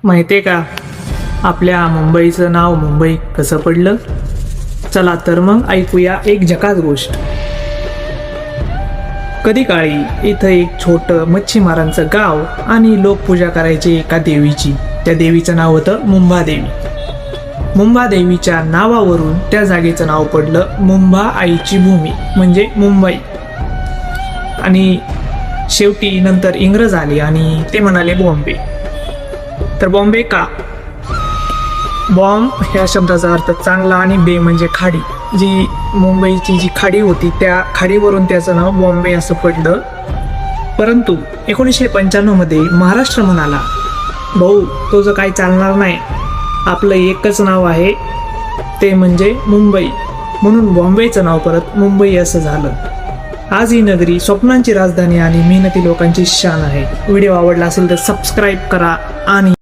माहिती आहे का आपल्या मुंबईचं नाव मुंबई कसं पडलं? चला तर मग ऐकूया एक झकास गोष्ट. कधी काळी इथं एक छोटं मच्छीमारांचं गाव आणि लोक पूजा करायचे एका देवीची. त्या देवीचं नाव होतं मुंबादेवी. मुंबादेवीच्या नावावरून त्या जागेचं नाव पडलं मुंबा आईची भूमी म्हणजे मुंबई. आणि शेवटी नंतर इंग्रज आले आणि ते म्हणाले बॉम्बे. तर बॉम्बे का? बॉम्ब ह्या शब्दाचा अर्थ चांगला आणि बे म्हणजे खाडी. जी मुंबईची जी खाडी होती त्या खाडीवरून त्याचं नाव बॉम्बे असं पडलं. परंतु 1995 मध्ये महाराष्ट्र म्हणाला, भाऊ तुझं काही चालणार नाही, आपलं एकच नाव आहे ते म्हणजे मुंबई. म्हणून बॉम्बेचं नाव परत मुंबई असं झालं. आज ही नगरी स्वप्नांची राजधानी आणि मेहनती लोकांची शान आहे. व्हिडिओ आवडला असेल तर सबस्क्राईब करा आणि